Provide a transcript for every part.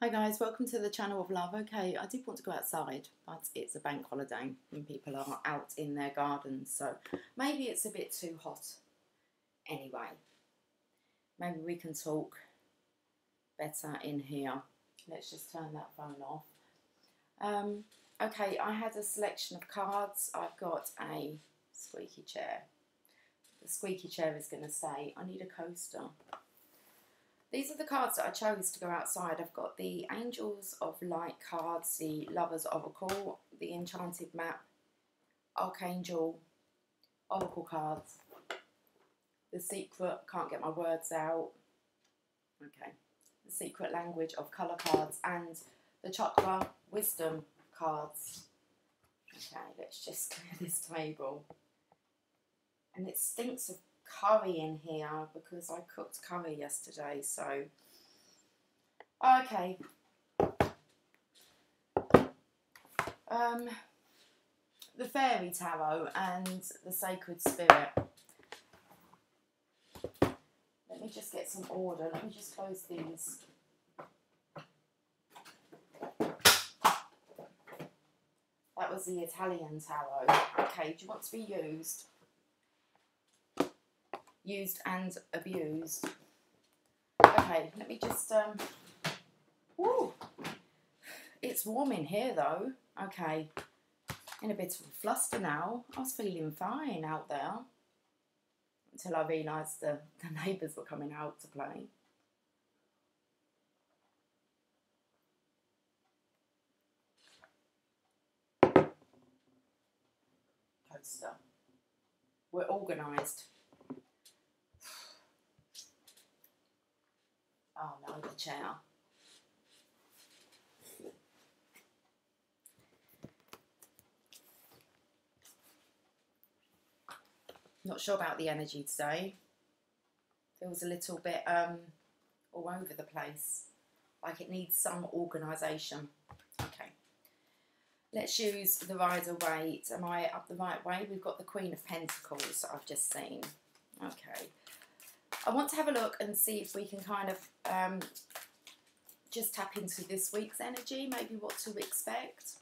Hi guys, welcome to the channel of love. Okay, I did want to go outside, but it's a bank holiday and people are out in their gardens, so maybe it's a bit too hot. Anyway, maybe we can talk better in here. Let's just turn that phone off. Okay, I had a selection of cards. I've got a squeaky chair. The squeaky chair is going to say, I need a coaster. These are the cards that I chose to go outside. I've got the Angels of Light cards, the Lover's Oracle, the Enchanted Map, Archangel, Oracle cards, the Secret, can't get my words out, okay, the Secret Language of Colour cards, and the Chakra Wisdom cards. Okay, let's just clear this table. And it stinks of curry in here because I cooked curry yesterday, so okay. The Fairy Tarot and the Sacred Spirit. Let me just get some order. Let me just close these. That was the Italian Tarot. Okay, do you want to be used? Used and abused. Okay, let me just ooh, it's warm in here though. Okay, in a bit of a fluster now. I was feeling fine out there until I realised the neighbours were coming out to play. Poster. We're organised. Oh no, the chair. Not sure about the energy today. Feels a little bit all over the place. Like it needs some organisation. Okay. Let's use the Rider-Waite. Am I up the right way? We've got the Queen of Pentacles that I've just seen. Okay. I want to have a look and see if we can kind of just tap into this week's energy, maybe what to expect.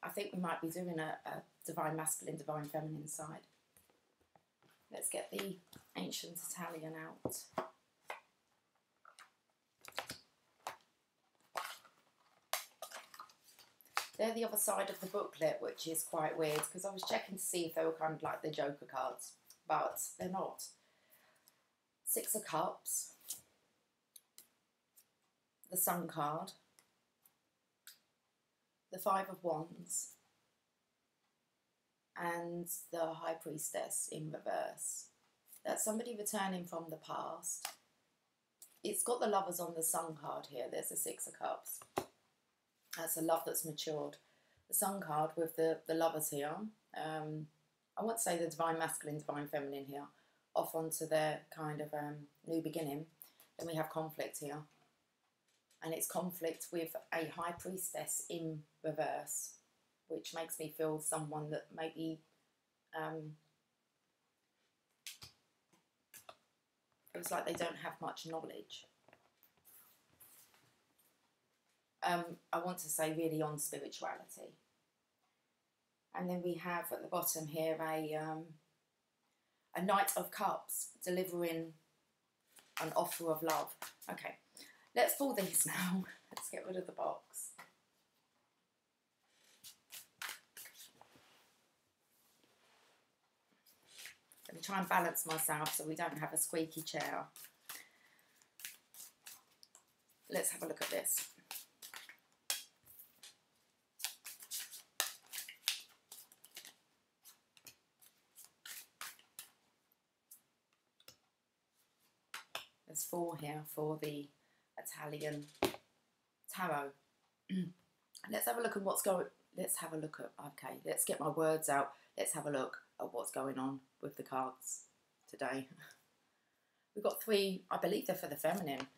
I think we might be doing a divine masculine, divine feminine side. Let's get the ancient Italian out. They're the other side of the booklet, which is quite weird because I was checking to see if they were kind of like the Joker cards, but they're not. Six of Cups, the Sun card, the Five of Wands, and the High Priestess in reverse. That's somebody returning from the past. It's got the Lovers on the Sun card here. There's the Six of Cups. That's a love that's matured. The Sun card with the Lovers here. I want to say the divine masculine, divine feminine here. Off onto their kind of new beginning. Then we have conflict here. And it's conflict with a High Priestess in reverse, which makes me feel someone that maybe feels like they don't have much knowledge. I want to say really on spirituality. And then we have at the bottom here a Knight of Cups delivering an offer of love. Okay, let's pull these now. Let's get rid of the box. Let me try and balance myself so we don't have a squeaky chair. Let's have a look at this. There's 4 here for the Italian Tarot. Let's have a look at what's going. Let's have a look at. Okay, let's get my words out. Let's have a look at what's going on with the cards today. We've got 3. I believe they're for the feminine.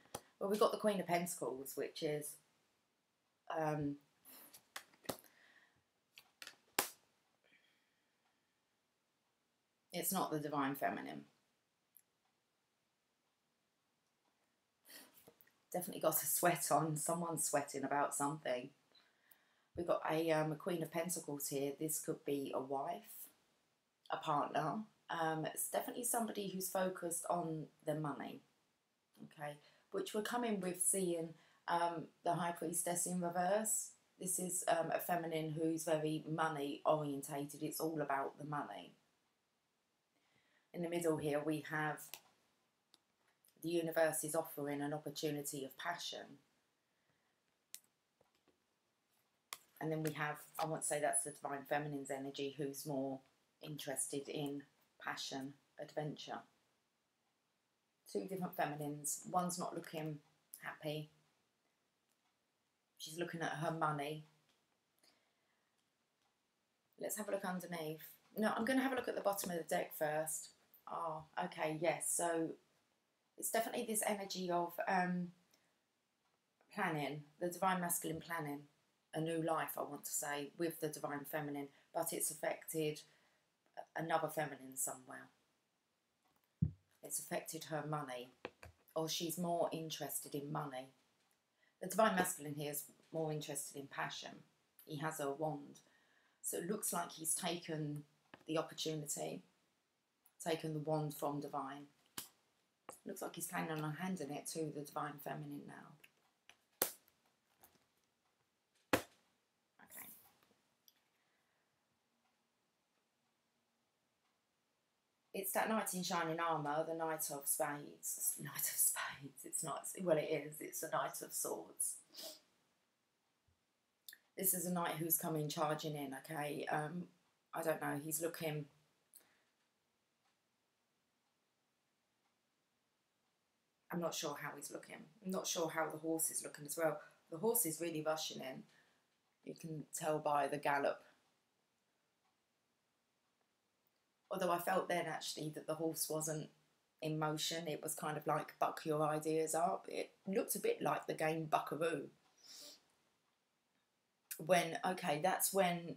Well, we've got the Queen of Pentacles, which is it's not the Divine Feminine. Definitely got a sweat on. Someone's sweating about something. We've got a Queen of Pentacles here. This could be a wife, a partner. It's definitely somebody who's focused on their money. Okay, which we're coming with seeing the High Priestess in reverse. This is a feminine who's very money orientated. It's all about the money. In the middle here we have the universe is offering an opportunity of passion. And then we have, I won't say that's the Divine Feminine's energy, who's more interested in passion, adventure. Two different feminines. One's not looking happy. She's looking at her money. Let's have a look underneath. No, I'm going to have a look at the bottom of the deck first. Oh, okay, yes. So it's definitely this energy of planning, the Divine Masculine planning, a new life, I want to say, with the Divine Feminine, but it's affected another feminine somewhere. It's affected her money, or she's more interested in money. The Divine Masculine here is more interested in passion. He has a wand. So it looks like he's taken the opportunity, taken the wand from Divine. Looks like he's planning on handing it to the Divine Feminine now. Okay. It's that knight in shining armour, the Knight of Spades. Knight of Spades, it's not, well it is, it's a Knight of Swords. This is a knight who's coming charging in, okay? I don't know, he's looking... I'm not sure how he's looking. I'm not sure how the horse is looking as well. The horse is really rushing in. You can tell by the gallop. Although I felt then actually that the horse wasn't in motion. It was kind of like buck your ideas up. It looked a bit like the game Buckaroo. When, okay, that's when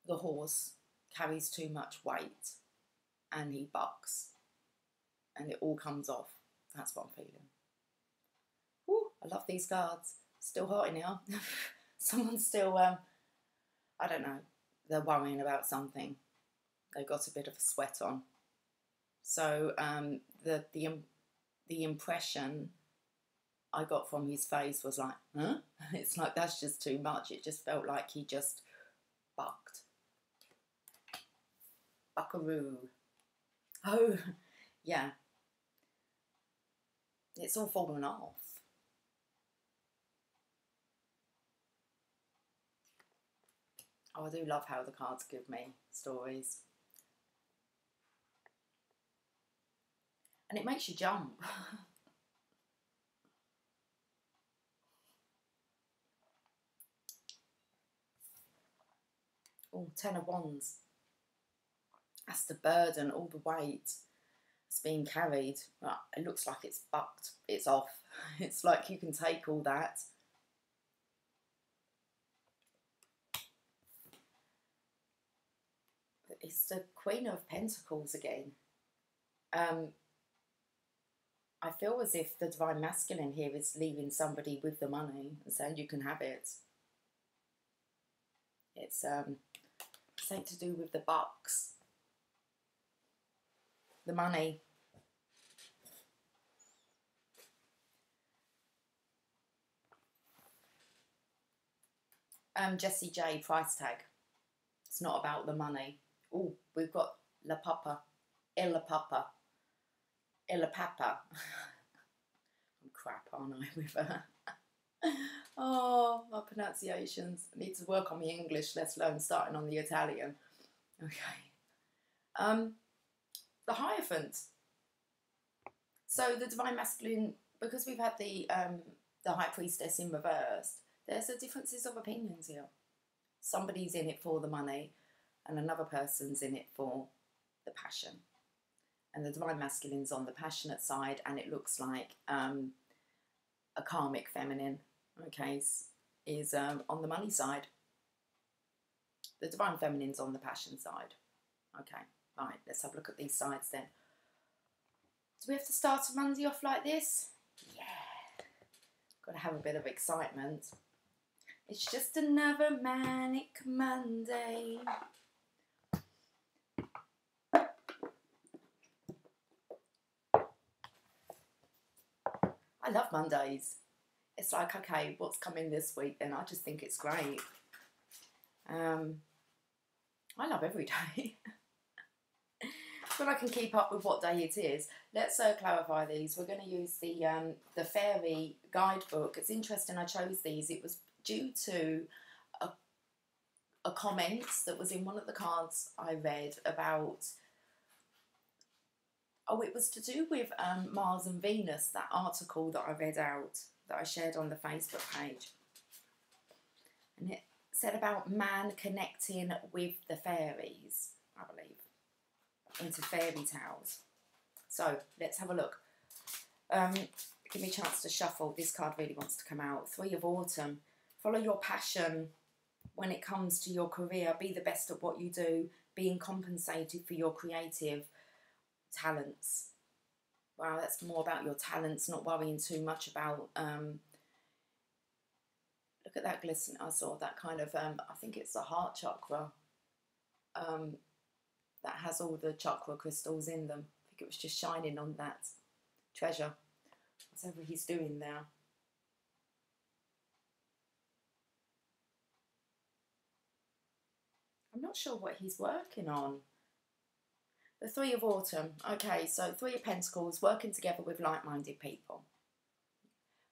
the horse carries too much weight and he bucks and it all comes off. That's what I'm feeling. Woo, I love these cards. Still hot in here. Someone's still, I don't know, they're worrying about something. They've got a bit of a sweat on. So the impression I got from his face was like, huh? It's like, that's just too much. It just felt like he just bucked. Buckaroo. Oh, yeah. It's all fallen off. Oh, I do love how the cards give me stories. And it makes you jump. Oh, Ten of Wands. That's the burden, all the weight that's being carried. Well, it looks like it's bucked. It's off. It's like you can take all that. But it's the Queen of Pentacles again. I feel as if the Divine Masculine here is leaving somebody with the money and saying you can have it. It's something to do with the bucks. The money. Jessie J, price tag. It's not about the money. Oh, we've got La Papa. Illa Papa. Illa Papa. I'm crap, aren't I, with her? Oh, my pronunciations. I need to work on my English, let alone starting on the Italian. Okay. The Hierophant. So the Divine Masculine, because we've had the High Priestess in reverse, there's a differences of opinions here. Somebody's in it for the money and another person's in it for the passion. and the Divine Masculine's on the passionate side, and it looks like a Karmic Feminine, okay, is on the money side. The Divine Feminine's on the passion side. Okay, right, let's have a look at these sides then. Do we have to start a Monday off like this? Yeah. Got to have a bit of excitement. It's just another manic Monday. I love Mondays. It's like, okay, what's coming this week then? I just think it's great. I love every day. When I can keep up with what day it is. Let's clarify these. We're going to use the Fairy Guidebook. It's interesting I chose these. It was due to a comment that was in one of the cards I read about... Oh, it was to do with Mars and Venus, that article that I read out, that I shared on the Facebook page. And it said about man connecting with the fairies, I believe, into fairy tales. So, let's have a look. Give me a chance to shuffle. This card really wants to come out. 3 of Autumn. Follow your passion when it comes to your career. Be the best at what you do. Being compensated for your creative talents. Wow, that's more about your talents, not worrying too much about look at that glisten. I saw that kind of I think it's the heart chakra that has all the chakra crystals in them. I think it was just shining on that treasure, whatever he's doing there. I'm not sure what he's working on. The 3 of Autumn. Okay, so 3 of Pentacles, working together with like-minded people.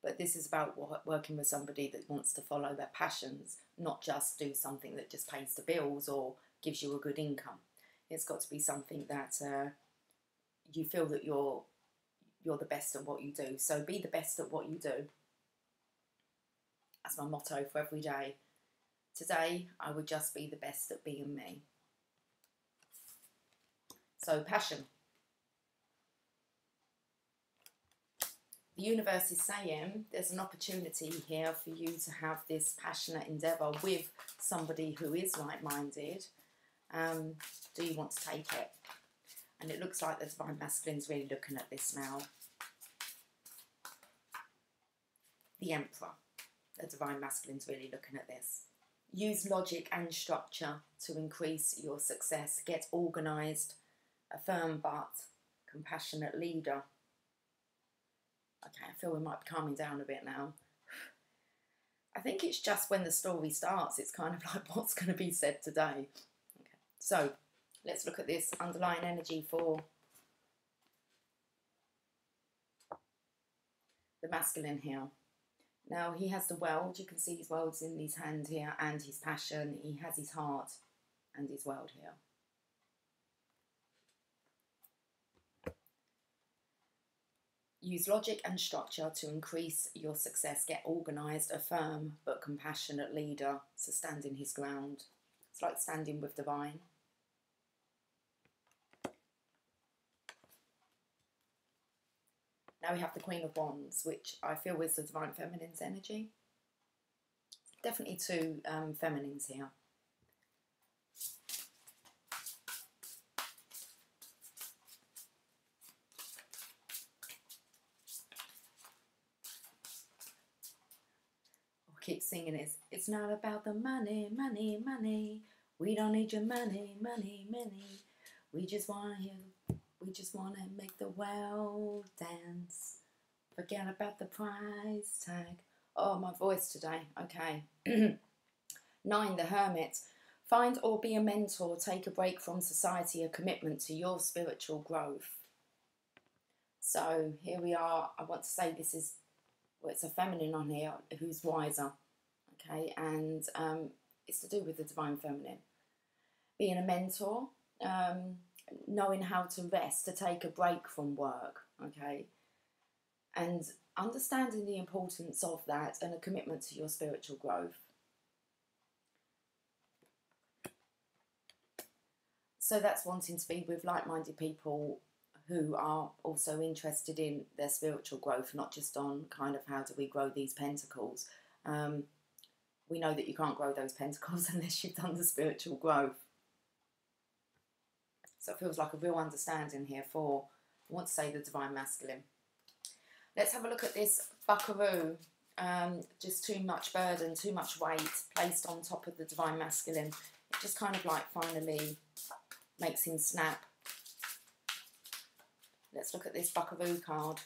But this is about working with somebody that wants to follow their passions, not just do something that just pays the bills or gives you a good income. It's got to be something that you feel that you're the best at what you do. So be the best at what you do. That's my motto for every day. Today, I would just be the best at being me. So, passion. The universe is saying there's an opportunity here for you to have this passionate endeavour with somebody who is like-minded. Do you want to take it? And it looks like the Divine Masculine's really looking at this now. The Emperor. The Divine Masculine's really looking at this. Use logic and structure to increase your success. Get organised. A firm but compassionate leader. Okay, I feel we might be calming down a bit now. I think it's just when the story starts, it's kind of like what's going to be said today. Okay, so let's look at this underlying energy for the masculine here. Now, he has the world. You can see his world's in his hand here and his passion. He has his heart and his world here. Use logic and structure to increase your success. Get organised, a firm but compassionate leader to stand in his ground. It's like standing with divine. Now we have the Queen of Wands, which I feel is the Divine Feminine's energy. Definitely 2 feminines here. Keep singing it. It's not about the money, money, money. We don't need your money, money, money. We just want you. We just want to make the world dance. Forget about the price tag. Oh, my voice today. Okay. 9, the Hermit. Find or be a mentor. Take a break from society. A commitment to your spiritual growth. So here we are. I want to say this is... Well, it's a feminine on here who's wiser, okay, and it's to do with the Divine Feminine. Being a mentor, knowing how to rest, to take a break from work, okay, and understanding the importance of that and a commitment to your spiritual growth. So that's wanting to be with like-minded people who are also interested in their spiritual growth, not just on kind of how do we grow these pentacles. We know that you can't grow those pentacles unless you've done the spiritual growth. So it feels like a real understanding here for, I want to say, the Divine Masculine. Let's have a look at this buckaroo. Just too much burden, too much weight placed on top of the Divine Masculine. It just kind of like finally makes him snap. Let's look at this buckaroo card.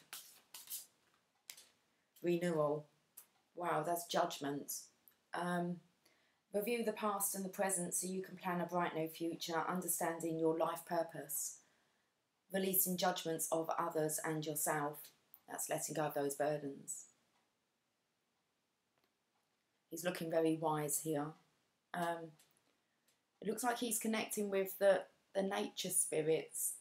Renewal. Wow, that's judgment. Review the past and the present so you can plan a bright new future, understanding your life purpose. Releasing judgments of others and yourself. That's letting go of those burdens. He's looking very wise here. It looks like he's connecting with the nature spirits.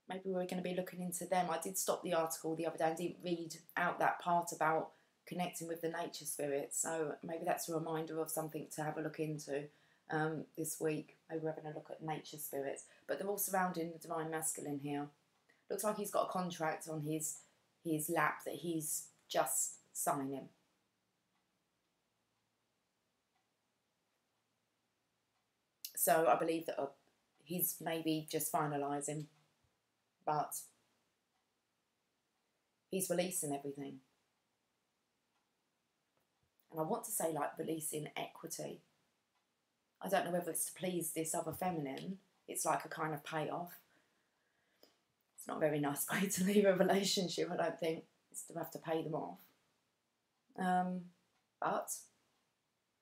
Maybe we're going to be looking into them. I did stop the article the other day and didn't read out that part about connecting with the nature spirits. So maybe that's a reminder of something to have a look into this week. Maybe we're having a look at nature spirits. But they're all surrounding the Divine Masculine here. Looks like he's got a contract on his lap that he's just signing. So I believe that he's maybe just finalising, but he's releasing everything. And I want to say like releasing equity. I don't know whether it's to please this other feminine. It's like a kind of payoff. It's not a very nice way to leave a relationship, I don't think. It's to have to pay them off. But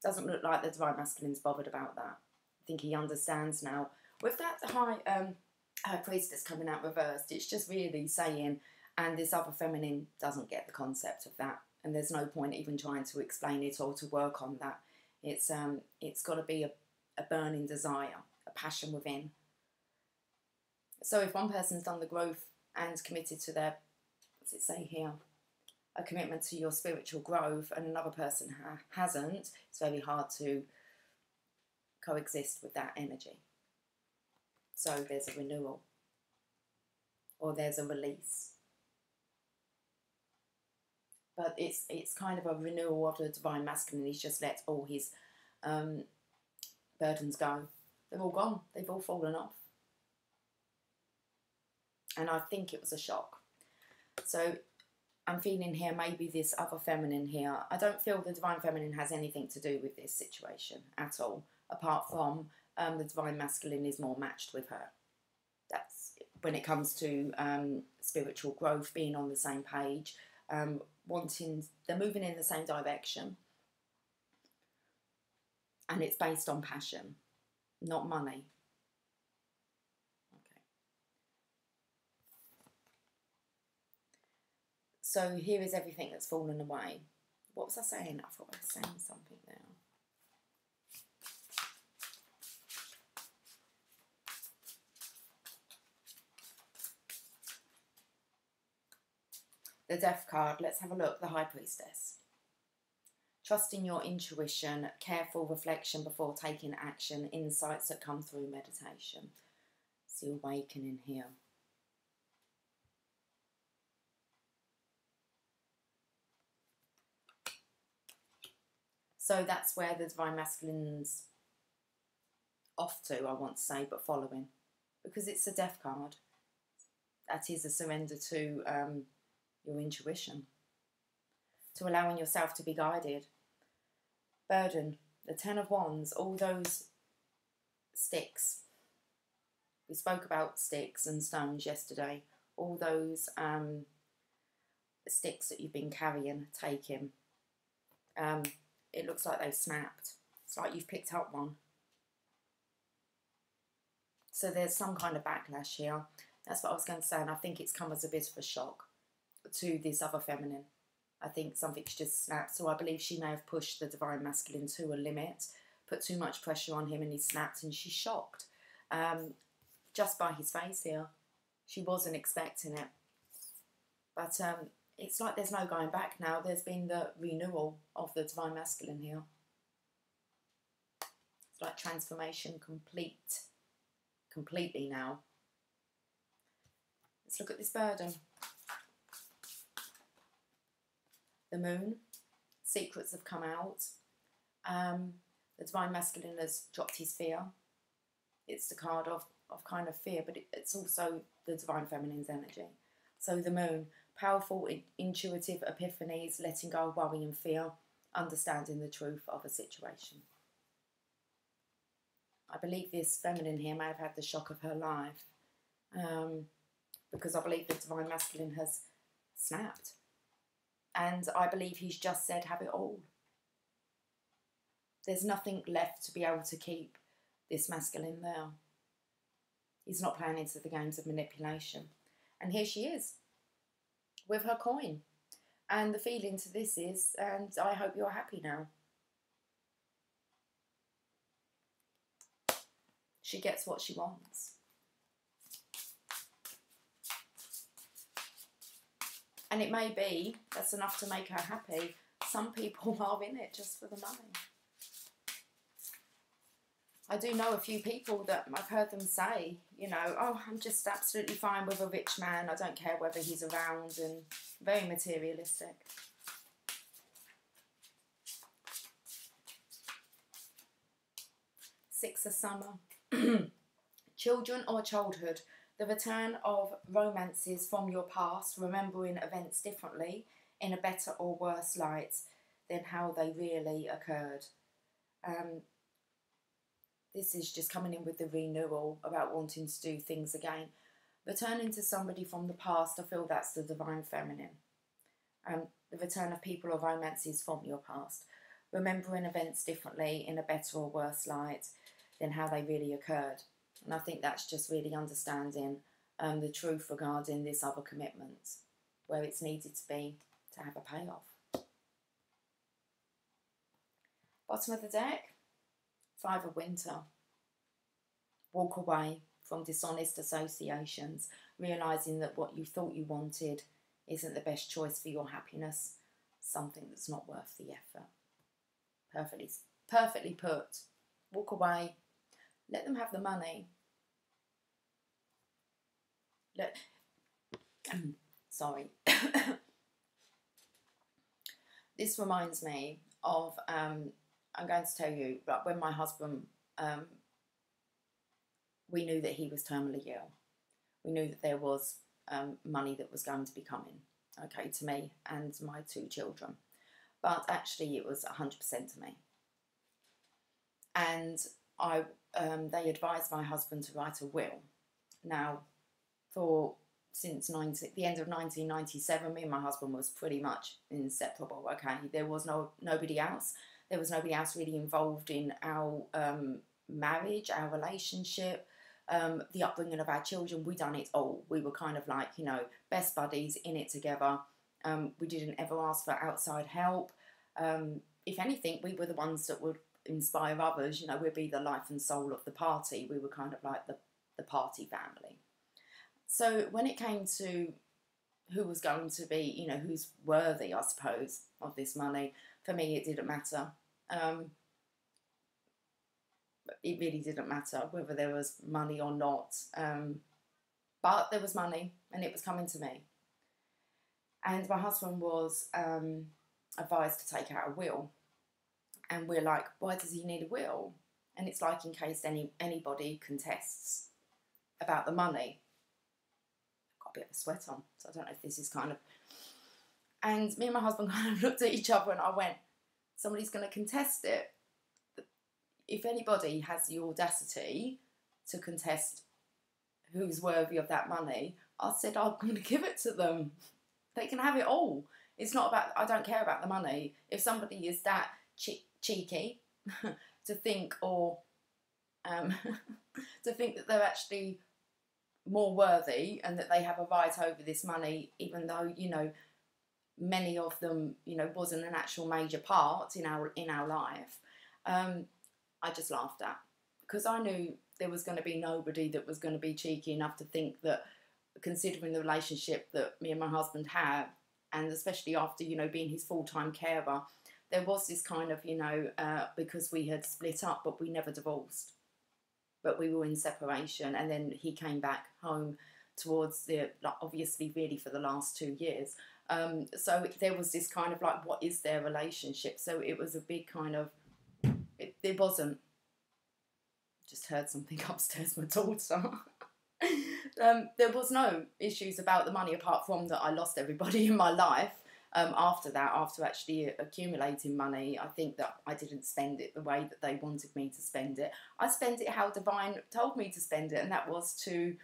doesn't look like the Divine Masculine's bothered about that. I think he understands now. With that High Priestess coming out reversed, it's just really saying, and this other feminine doesn't get the concept of that. And there's no point even trying to explain it or to work on that. It's got to be a burning desire, a passion within. So if one person's done the growth and committed to their, what's it say here? A commitment to your spiritual growth, and another person hasn't, it's very hard to coexist with that energy. So there's a renewal, or there's a release. But it's kind of a renewal of the Divine Masculine. He's just let all his burdens go. They're all gone. They've all fallen off. And I think it was a shock. So I'm feeling here maybe this other feminine here. I don't feel the Divine Feminine has anything to do with this situation at all, apart from the Divine Masculine is more matched with her. That's when it comes to spiritual growth, being on the same page, they're moving in the same direction. And it's based on passion, not money. Okay. So here is everything that's fallen away. What was I saying? I thought I was saying something there. The Death card, let's have a look. The High Priestess. Trust in your intuition, careful reflection before taking action, insights that come through meditation. It's the awakening here. So that's where the Divine Masculine's off to, I want to say, but following. Because it's a Death card. That is a surrender to your intuition, to allowing yourself to be guided. Burden, the Ten of Wands, all those sticks. We spoke about sticks and stones yesterday. All those sticks that you've been carrying, taking. It looks like they've snapped. It's like you've picked up one. So there's some kind of backlash here. That's what I was going to say, and I think it's come as a bit of a shock to this other feminine. I think something's just snapped. So I believe she may have pushed the Divine Masculine to a limit, put too much pressure on him, and he snapped, and she's shocked. Just by his face here. She wasn't expecting it. But it's like there's no going back now. There's been the renewal of the Divine Masculine here. It's like transformation completely now. look at this burden. The Moon. Secrets have come out. The Divine Masculine has dropped his fear. It's the card of kind of fear, but it's also the Divine Feminine's energy. So the Moon, powerful, intuitive epiphanies, letting go of worry and fear, understanding the truth of a situation. I believe this feminine here may have had the shock of her life, because I believe the Divine Masculine has snapped. And I believe he's just said, have it all. There's nothing left to be able to keep this masculine there. He's not playing into the games of manipulation. And here she is, with her coin. And the feeling to this is, and I hope you're happy now. She gets what she wants. And it may be that's enough to make her happy. Some people are in it just for the money. I do know a few people that I've heard them say, you know, oh, I'm just absolutely fine with a rich man. I don't care whether he's around, and very materialistic. Six of Summer. Children or childhood. The return of romances from your past, remembering events differently, in a better or worse light than how they really occurred. This is just coming in with the renewal about wanting to do things again. Returning to somebody from the past, I feel that's the Divine Feminine. The return of people or romances from your past. Remembering events differently in a better or worse light than how they really occurred. And I think that's just really understanding the truth regarding this other commitment, where it's needed to be to have a payoff. Bottom of the deck, Five of Winter. Walk away from dishonest associations, realising that what you thought you wanted isn't the best choice for your happiness, something that's not worth the effort. Perfectly put. Walk away. Let them have the money. Sorry. This reminds me of, I'm going to tell you, but when my husband, we knew that he was terminally ill. We knew that there was money that was going to be coming, okay, to me and my two children. But actually it was 100% to me. And they advised my husband to write a will. Now, since the end of 1997, me and my husband was pretty much inseparable, okay? There was nobody else. There was nobody else really involved in our marriage, our relationship, the upbringing of our children. We done it all. We were kind of like, you know, best buddies in it together. We didn't ever ask for outside help. If anything, we were the ones that would inspire others. You know, we'd be the life and soul of the party. We were kind of like the party family. So when it came to who was going to be, you know, who's worthy, I suppose, of this money, for me it didn't matter. It really didn't matter whether there was money or not. But there was money and it was coming to me. And my husband was advised to take out a will. And we're like, why does he need a will? And it's like, in case anybody contests about the money. I've got a bit of a sweat on, so I don't know if this is kind of... And me and my husband kind of looked at each other and I went, somebody's going to contest it. If anybody has the audacity to contest who's worthy of that money, I said, I'm going to give it to them. They can have it all. It's not about, I don't care about the money. If somebody is that cheeky to think, or to think that they're actually more worthy and that they have a right over this money, even though, you know, many of them, you know, wasn't an actual major part in our life, I just laughed at, because I knew there was going to be nobody that was going to be cheeky enough to think that, considering the relationship that me and my husband had, and especially after, you know, being his full-time carer, there was this kind of, you know, because we had split up, but we never divorced. But we were in separation, and then he came back home towards the, like, obviously really for the last 2 years. So there was this kind of like, what is their relationship? So it was a big kind of, it wasn't, just heard something upstairs, my daughter. There was no issues about the money, apart from that I lost everybody in my life. After that, after actually accumulating money, I think that I didn't spend it the way that they wanted me to spend it. I spent it how Divine told me to spend it, and that was to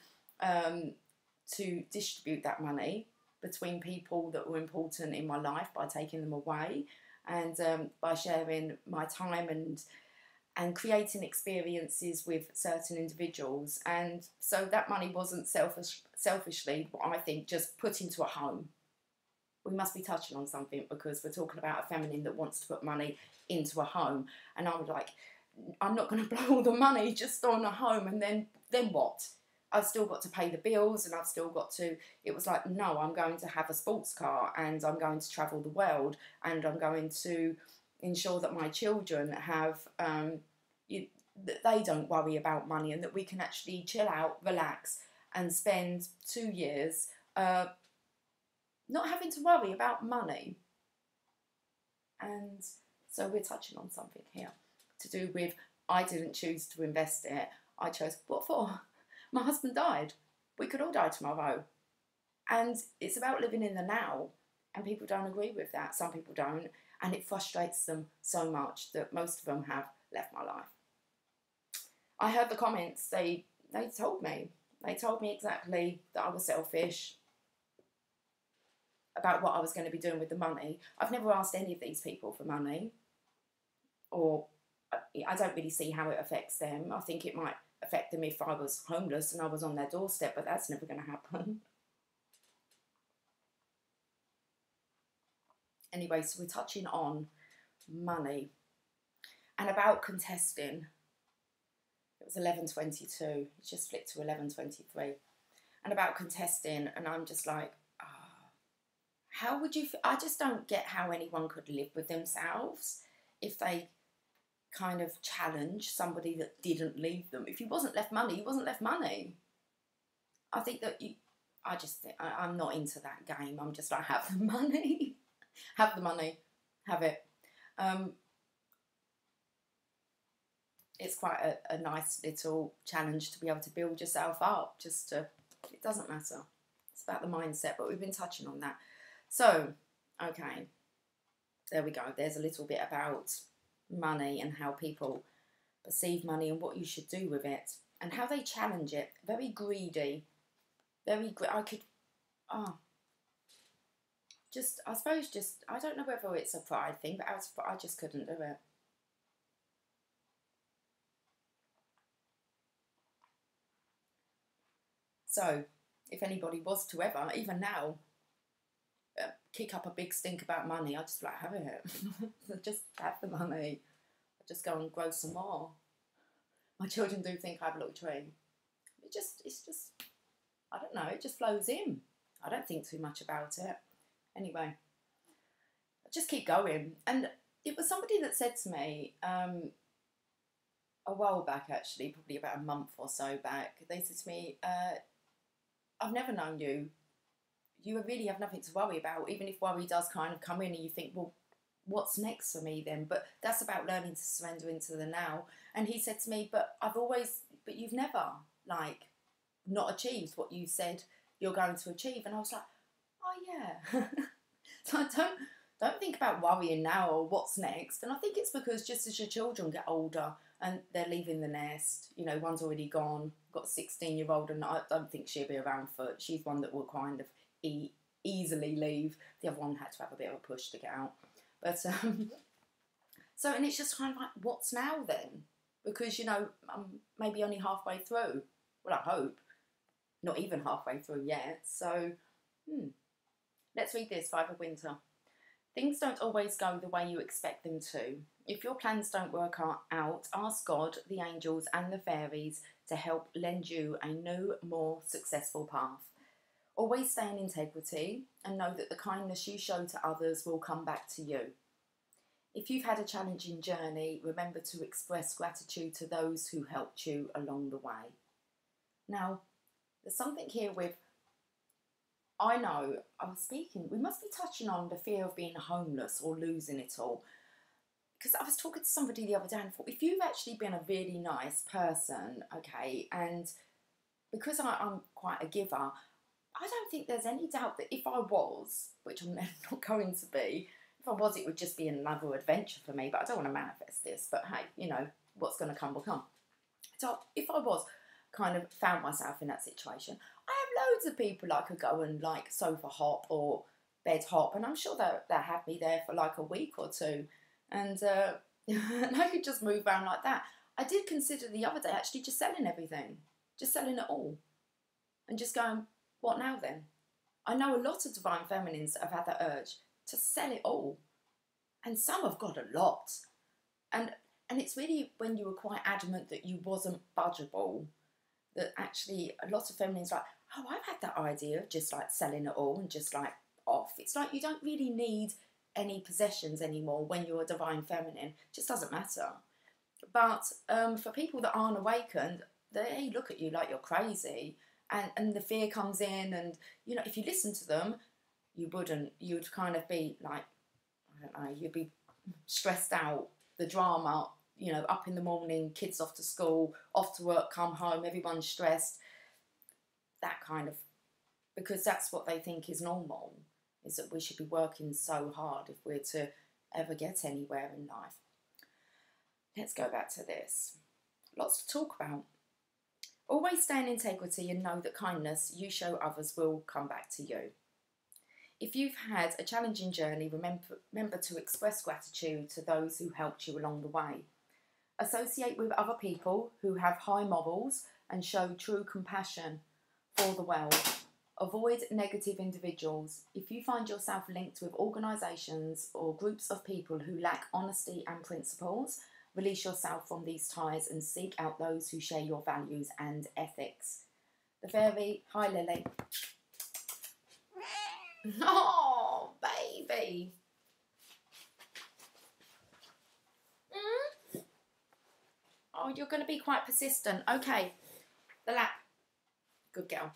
distribute that money between people that were important in my life by taking them away, and by sharing my time and creating experiences with certain individuals. And so that money wasn't selfishly, I think, just put into a home. We must be touching on something, because we're talking about a feminine that wants to put money into a home. And I'm like, I'm not going to blow all the money just on a home, and then what? I've still got to pay the bills, and I've still got to... It was like, no, I'm going to have a sports car, and I'm going to travel the world, and I'm going to ensure that my children have... that they don't worry about money, and that we can actually chill out, relax, and spend 2 years... not having to worry about money. And so we're touching on something here to do with, I didn't choose to invest it. I chose, what for? My husband died. We could all die tomorrow. And it's about living in the now. And people don't agree with that. Some people don't. And it frustrates them so much that most of them have left my life. I heard the comments. They told me. They told me exactly that I was selfish, about what I was going to be doing with the money. I've never asked any of these people for money, or I don't really see how it affects them. I think it might affect them if I was homeless and I was on their doorstep, but that's never going to happen. Anyway, so we're touching on money and about contesting. It was 11:22. It just flipped to 11:23. And about contesting, and I'm just like, how would you... I just don't get how anyone could live with themselves if they kind of challenge somebody that didn't leave them. If you wasn't left money, you wasn't left money. I think that I just think... I'm not into that game. I'm just like, have the money. Have the money. Have it. It's quite a nice little challenge to be able to build yourself up. Just to... It doesn't matter. It's about the mindset, but we've been touching on that. So, okay, there we go. There's a little bit about money and how people perceive money and what you should do with it and how they challenge it. Very greedy. I could, I suppose I don't know whether it's a pride thing, but I just couldn't do it. So, if anybody was to ever, even now, kick up a big stink about money, I just like, have it. Just have the money. I just go and grow some more. My children do think I have a little tree. It's just, I don't know, it just flows in. I don't think too much about it. Anyway, I just keep going. And it was somebody that said to me, a while back actually, probably about a month or so back, they said to me, I've never known you. You really have nothing to worry about, even if worry does kind of come in and you think, well, what's next for me then? But that's about learning to surrender into the now. And he said to me, but you've never, like, not achieved what you said you're going to achieve. And I was like, oh yeah. So I don't think about worrying now or what's next. And I think it's because just as your children get older and they're leaving the nest, you know, one's already gone, got a 16-year-old, and I don't think she'll be around she's one that will kind of easily leave. The other one had to have a bit of a push to get out. But so, and it's just kind of like, what's now then? Because, you know, I'm maybe only halfway through. Well, I hope. Not even halfway through yet. So, let's read this, Five of Winter. Things don't always go the way you expect them to. If your plans don't work out, ask God, the angels and the fairies to help lend you a new, more successful path. Always stay in integrity and know that the kindness you show to others will come back to you. If you've had a challenging journey, remember to express gratitude to those who helped you along the way. Now, There's something here with, I know, we must be touching on the fear of being homeless or losing it all. Because I was talking to somebody the other day and thought, if you've actually been a really nice person, okay, and because I'm quite a giver, I don't think there's any doubt that if I was, which I'm not going to be, if I was, it would just be another adventure for me. But I don't want to manifest this. But hey, you know, what's going to come will come. So if I was kind of found myself in that situation, I have loads of people I could go and like sofa hop or bed hop, and I'm sure they'll have me there for like a week or two, and and I could just move around like that. I did consider the other day actually just selling everything, just selling it all, and just going, what now then? I know a lot of divine feminines that have had that urge to sell it all, and some have got a lot, and it's really when you were quite adamant that you wasn't budgeable, that actually a lot of feminines are like, oh, I've had that idea of just like selling it all and just like off. It's like you don't really need any possessions anymore when you're a divine feminine. It just doesn't matter. But for people that aren't awakened, they look at you like you're crazy, and the fear comes in, and you know, if you listen to them, you'd kind of be like, I don't know, you'd be stressed out, the drama, you know, up in the morning, kids off to school, off to work, come home, everyone's stressed, that kind of, because that's what they think is normal, is that we should be working so hard if we're to ever get anywhere in life. Let's go back to this. Lots to talk about. Always stay in integrity and know that kindness you show others will come back to you. If you've had a challenging journey, remember to express gratitude to those who helped you along the way. Associate with other people who have high morals and show true compassion for the world. Avoid negative individuals. If you find yourself linked with organisations or groups of people who lack honesty and principles, release yourself from these ties and seek out those who share your values and ethics. The fairy, hi Lily. Oh, baby. Oh, you're going to be quite persistent. Okay, the lap. Good girl.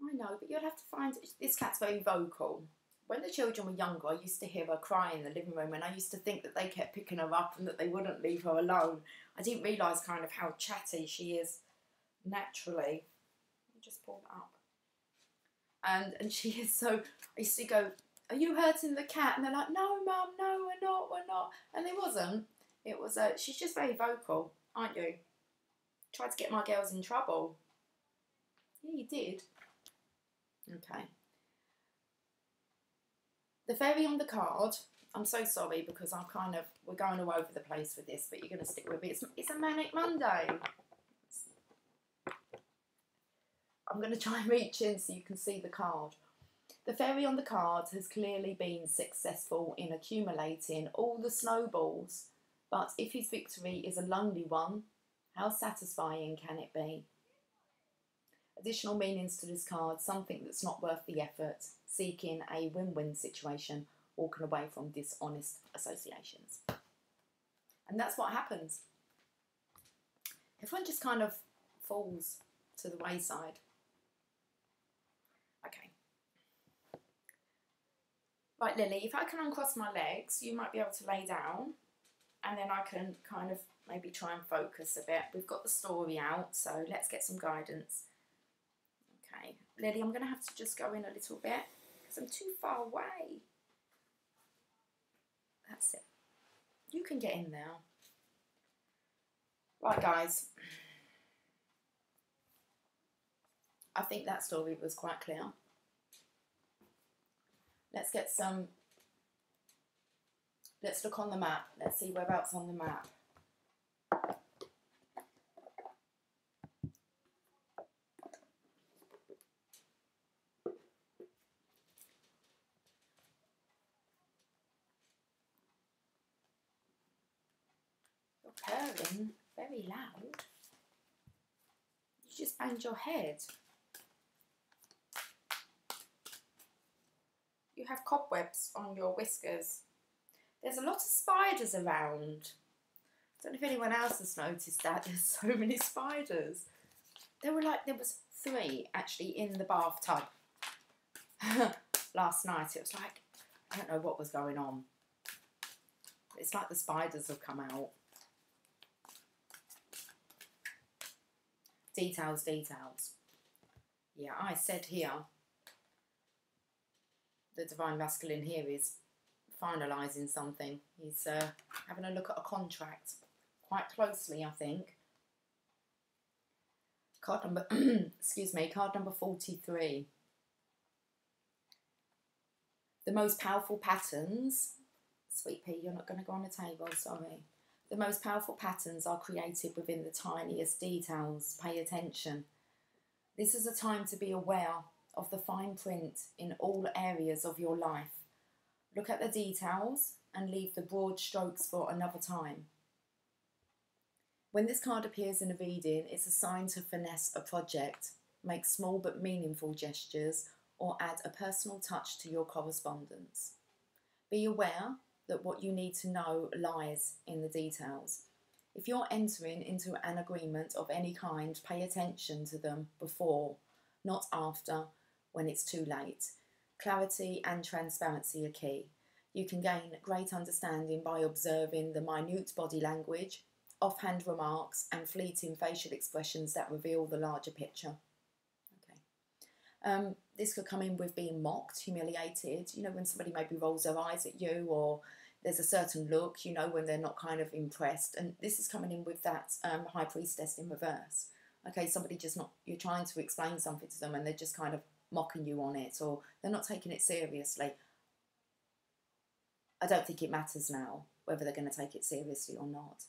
I know, but you'll have to find... This cat's very vocal. When the children were younger, I used to hear her cry in the living room, and I used to think that they kept picking her up and that they wouldn't leave her alone. I didn't realise kind of how chatty she is naturally. Let me just pull that up. And she is so... I used to go, are you hurting the cat? And they're like, no, Mum, no, we're not. And they wasn't. It was, she's just very vocal, aren't you? Tried to get my girls in trouble. Yeah, you did. Okay. The fairy on the card, I'm so sorry because we're going all over the place with this, but you're going to stick with me. It's a Manic Monday. I'm going to try and reach in so you can see the card. The fairy on the card has clearly been successful in accumulating all the snowballs, but if his victory is a lonely one, how satisfying can it be? Additional meanings to this card: something that's not worth the effort, seeking a win-win situation, walking away from dishonest associations. And that's what happens. Everyone just kind of falls to the wayside. Okay. Right, Lily, if I can uncross my legs, you might be able to lay down, and then I can kind of maybe try and focus a bit. We've got the story out, so let's get some guidance. Okay, Lily, I'm going to have to just go in a little bit because I'm too far away. That's it. You can get in now. Right, guys. I think that story was quite clear. Let's get some... Let's look on the map. Let's see whereabouts on the map. Purring very loud. You just banged your head. You have cobwebs on your whiskers. There's a lot of spiders around. Don't know if anyone else has noticed that there's so many spiders. There was 3 actually in the bathtub last night. It was like, I don't know what was going on. It's like the spiders have come out. Details, details. Yeah, I said here, the Divine Masculine here is finalising something. He's having a look at a contract quite closely, I think. Card number, excuse me, card number 43. The most powerful patterns, Sweet Pea, you're not going to go on the table, sorry. The most powerful patterns are created within the tiniest details. Pay attention. This is a time to be aware of the fine print in all areas of your life. Look at the details and leave the broad strokes for another time. When this card appears in a reading, it's a sign to finesse a project, make small but meaningful gestures, or add a personal touch to your correspondence. Be aware that what you need to know lies in the details. If you're entering into an agreement of any kind, pay attention to them before, not after, when it's too late. Clarity and transparency are key. You can gain great understanding by observing the minute body language, offhand remarks and fleeting facial expressions that reveal the larger picture. Okay. This could come in with being mocked, humiliated, you know, when somebody maybe rolls their eyes at you, or there's a certain look, you know, when they're not kind of impressed. And this is coming in with that High Priestess in reverse. Okay, somebody just not, you're trying to explain something to them and they're just kind of mocking you on it, or they're not taking it seriously. I don't think it matters now whether they're going to take it seriously or not.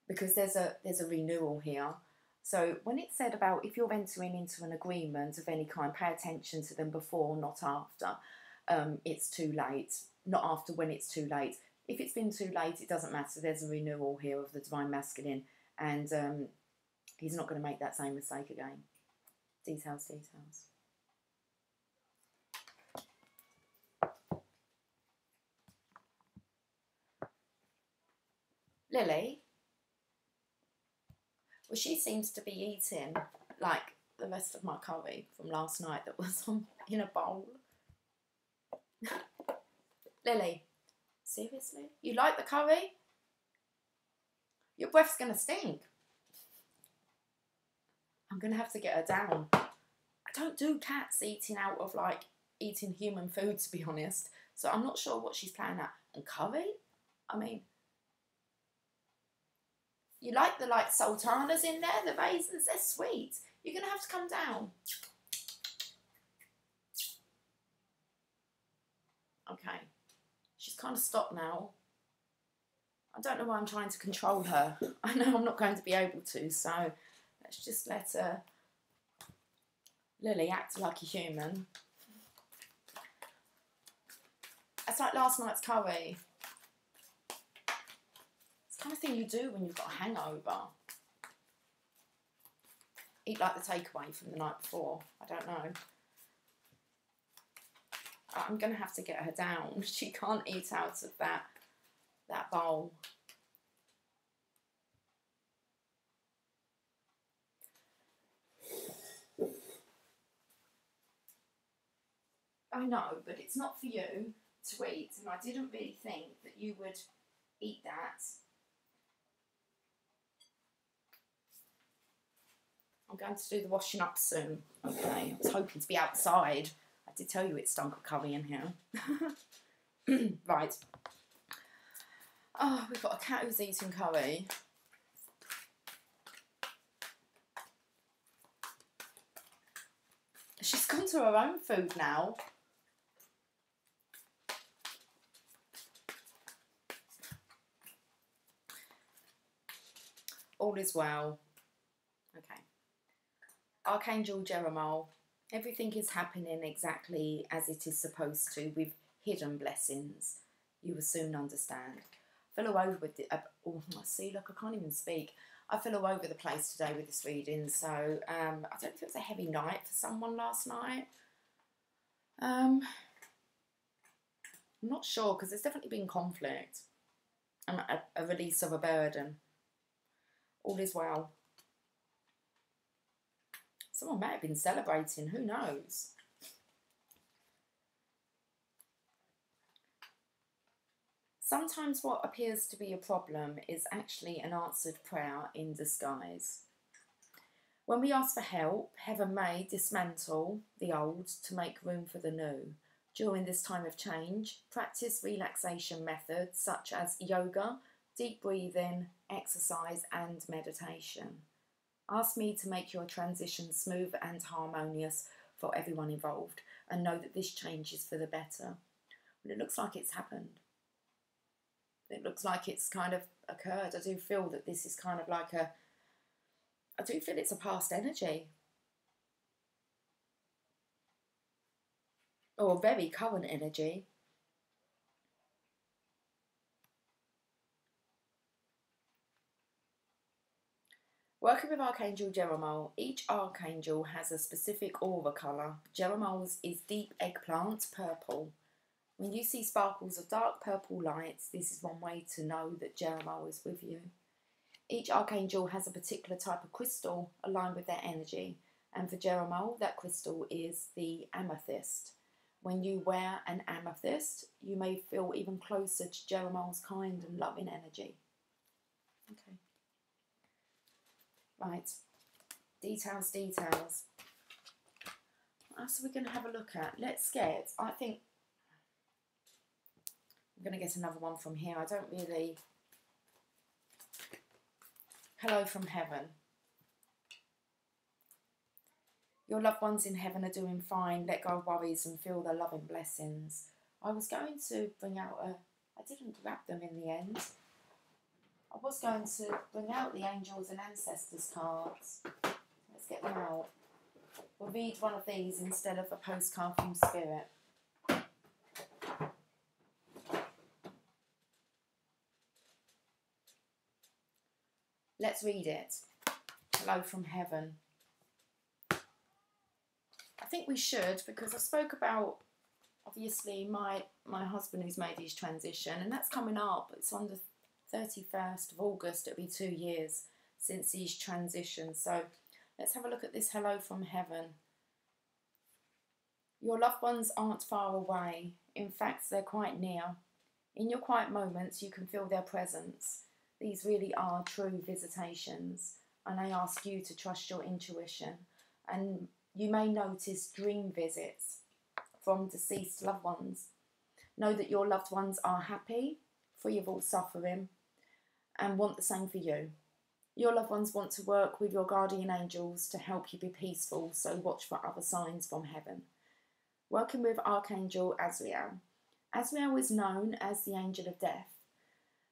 Because there's a renewal here. So when it said about if you're entering into an agreement of any kind, pay attention to them before, not after. It's too late. Not after when it's too late. If it's been too late, it doesn't matter. There's a renewal here of the Divine Masculine, and he's not going to make that same mistake again. Details, details. Lily, well, she seems to be eating like the rest of my curry from last night that was in a bowl. Lily, seriously? You like the curry? Your breath's going to stink. I'm going to have to get her down. I don't do cats eating out of, like, eating human food, to be honest. So I'm not sure what she's planning at. And curry? I mean, you like the, like, sultanas in there, the raisins, they're sweet. You're going to have to come down. Okay. She's kind of stopped now. I don't know why I'm trying to control her. I know I'm not going to be able to, so let's just let Lily act like a human. It's like last night's curry. It's the kind of thing you do when you've got a hangover. Eat like the takeaway from the night before. I don't know. I'm going to have to get her down. She can't eat out of that bowl. I know, but it's not for you to eat, and I didn't really think that you would eat that. I'm going to do the washing up soon. Okay, I was hoping to be outside. I did tell you it stunk of curry in here. Right. Oh, we've got a cat who's eating curry. She's gone to her own food now. All is well. Okay. Archangel Jeremiah. Everything is happening exactly as it is supposed to, with hidden blessings. You will soon understand. I fell all over with it. Oh, see, look, I can't even speak. I fell all over the place today with this reading, so I don't know if it was a heavy night for someone last night. I'm not sure, because there's definitely been conflict. a release of a burden. All is well. Someone might have been celebrating, who knows? Sometimes what appears to be a problem is actually an answered prayer in disguise. When we ask for help, heaven may dismantle the old to make room for the new. During this time of change, practice relaxation methods such as yoga, deep breathing, exercise and meditation. Ask me to make your transition smooth and harmonious for everyone involved, and know that this change is for the better. But it looks like it's happened. It looks like it's kind of occurred. I do feel that this is kind of like I do feel it's a past energy. Or a very current energy. Working with Archangel Jeremiel, each Archangel has a specific aura colour. Jeremiel's is deep eggplant purple. When you see sparkles of dark purple lights, this is one way to know that Jeremiel is with you. Each Archangel has a particular type of crystal aligned with their energy. And for Jeremiel, that crystal is the amethyst. When you wear an amethyst, you may feel even closer to Jeremiel's kind and loving energy. Okay. Right. Details, details. What else are we going to have a look at? Let's get, I think, I'm going to get another one from here. I don't really... Hello from heaven. Your loved ones in heaven are doing fine. Let go of worries and feel their loving blessings. I was going to bring out I didn't grab them in the end. I was going to bring out the Angels and Ancestors cards. Let's get them out. We'll read one of these instead of a postcard from Spirit. Let's read it. Hello from heaven. I think we should, because I spoke about, obviously, my husband who's made his transition, and that's coming up. It's on the 31st of August. It'll be 2 years since his transition. So let's have a look at this hello from heaven. Your loved ones aren't far away. In fact, they're quite near. In your quiet moments, you can feel their presence. These really are true visitations, and I ask you to trust your intuition. And you may notice dream visits from deceased loved ones. Know that your loved ones are happy, free of all suffering, and want the same for you. Your loved ones want to work with your guardian angels to help you be peaceful, so watch for other signs from heaven. Working with Archangel Azrael. Azrael is known as the Angel of Death,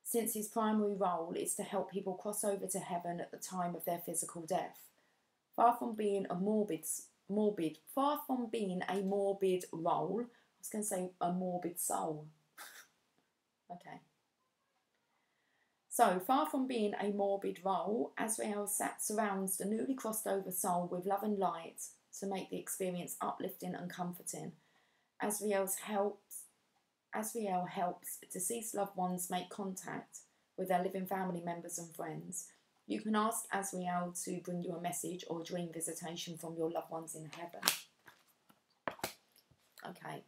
since his primary role is to help people cross over to heaven at the time of their physical death. Far from being a morbid role, I was going to say a morbid soul. Okay. So, far from being a morbid role, Azrael surrounds the newly crossed over soul with love and light to make the experience uplifting and comforting. Azrael helps deceased loved ones make contact with their living family members and friends. You can ask Azrael to bring you a message or a dream visitation from your loved ones in heaven. Okay.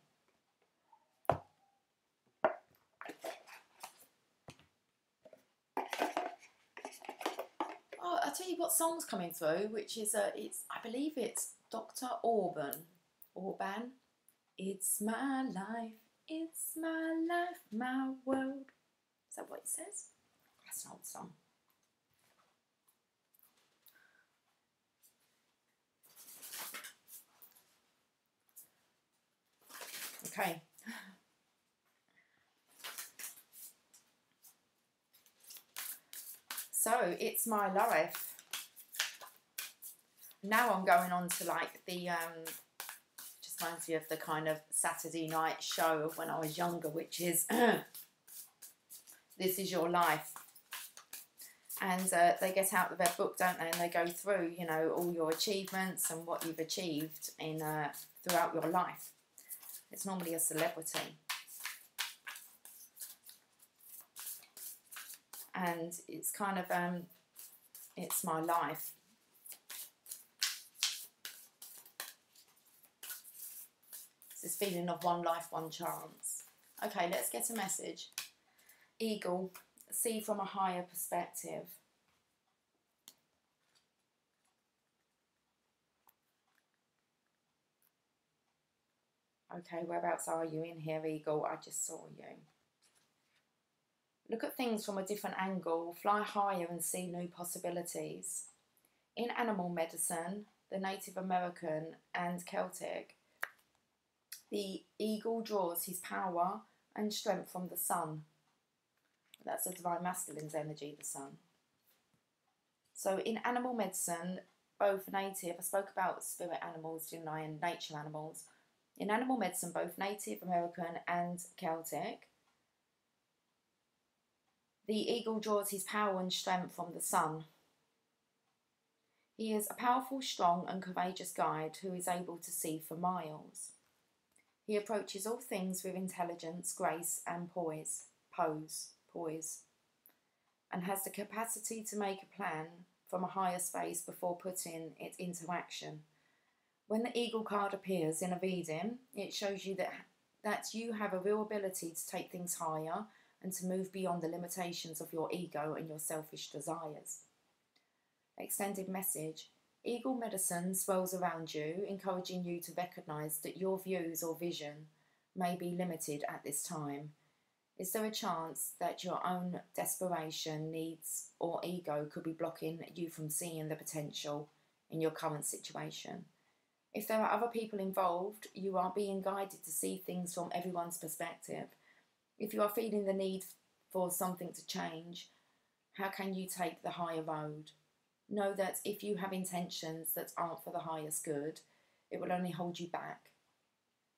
Oh, I'll tell you what song's coming through, which is I believe it's Dr. Orban. It's my life, my world. Is that what it says? That's an old song. Okay. So, it's my life. Now I'm going on to like the, just reminds me of the kind of Saturday night show of when I was younger, which is This Is Your Life. And they get out of their book, don't they? And they go through, you know, all your achievements and what you've achieved in throughout your life. It's normally a celebrity. and it's kind of, it's my life. It's this feeling of one life, one chance. Okay, let's get a message. Eagle, see from a higher perspective. Okay, whereabouts are you in here, Eagle? I just saw you. Look at things from a different angle. Fly higher and see new possibilities. In animal medicine, the Native American and Celtic, the eagle draws his power and strength from the sun. That's the divine masculine's energy, the sun. So in animal medicine, both native, I spoke about spirit animals, didn't I, and nature animals. In animal medicine, both Native American and Celtic, the eagle draws his power and strength from the sun. He is a powerful, strong and courageous guide who is able to see for miles. He approaches all things with intelligence, grace and poise, and has the capacity to make a plan from a higher space before putting it into action. When the eagle card appears in a reading, it shows you that you have a real ability to take things higher and to move beyond the limitations of your ego and your selfish desires. Extended message. Eagle medicine swirls around you, encouraging you to recognise that your views or vision may be limited at this time. Is there a chance that your own desperation, needs or ego could be blocking you from seeing the potential in your current situation? If there are other people involved, you are being guided to see things from everyone's perspective. If you are feeling the need for something to change, how can you take the higher road? Know that if you have intentions that aren't for the highest good, it will only hold you back.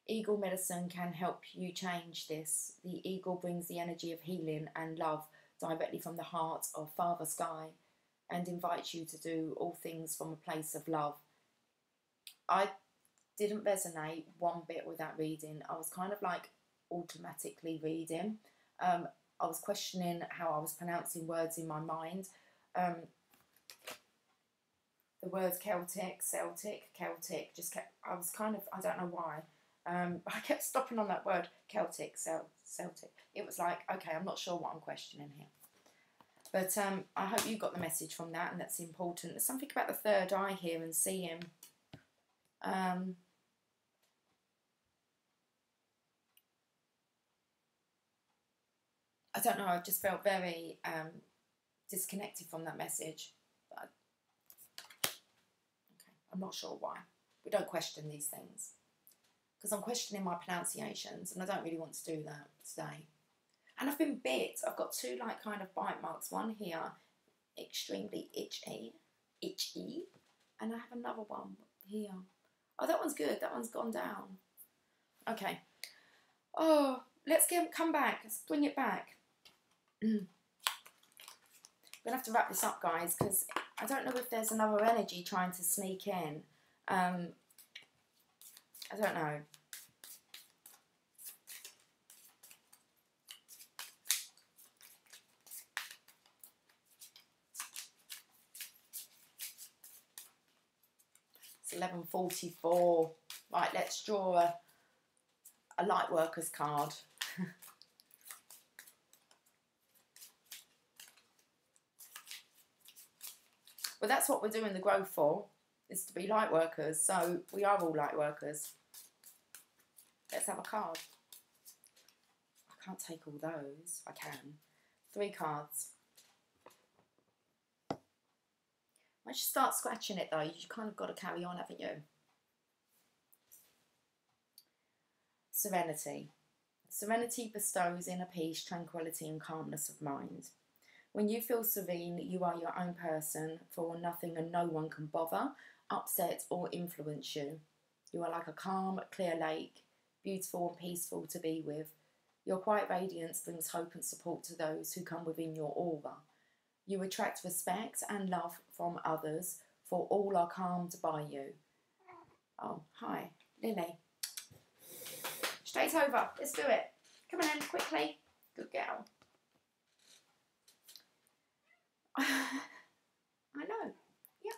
Eagle medicine can help you change this. The eagle brings the energy of healing and love directly from the heart of Father Sky and invites you to do all things from a place of love. I didn't resonate one bit with that reading. I was kind of like automatically reading. I was questioning how I was pronouncing words in my mind. The words Celtic, just kept, I was kind of, I don't know why, I kept stopping on that word, Celtic. It was like, okay, I'm not sure what I'm questioning here. But I hope you got the message from that, and that's important. There's something about the third eye here and seeing. I don't know, I just felt very disconnected from that message. But okay, I'm not sure why. We don't question these things. Because I'm questioning my pronunciations, and I don't really want to do that today. And I've been bit. I've got two like kind of bite marks. One here, extremely itchy. And I have another one here. Oh, that one's good. That one's gone down. Okay. Oh, let's come back. Let's bring it back. I'm going to have to wrap this up, guys, because I don't know if there's another energy trying to sneak in. I don't know. It's 11:44. Right, let's draw a light workers card. Well, that's what we're doing the growth for, is to be light workers. So we are all light workers. Let's have a card. I can't take all those. I can. 3 cards. Once you start scratching it, though, you kind of got to carry on, haven't you? Serenity. Serenity bestows inner peace, tranquility and calmness of mind. When you feel serene, you are your own person, for nothing and no one can bother, upset or influence you. You are like a calm, clear lake, beautiful and peaceful to be with. Your quiet radiance brings hope and support to those who come within your aura. You attract respect and love from others, for all are calmed by you. Oh, hi, Lily. Straight over. Let's do it. Come on in, quickly. Good girl. I know, yeah.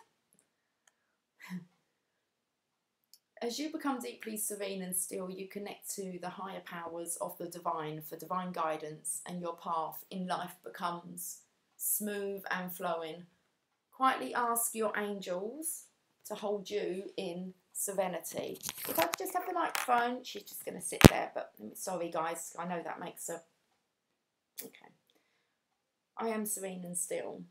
As you become deeply serene and still, you connect to the higher powers of the divine for divine guidance, and your path in life becomes smooth and flowing. Quietly ask your angels to hold you in serenity. If I could just have the microphone, she's just going to sit there, but sorry guys, I know that makes a... Okay. I am serene and still.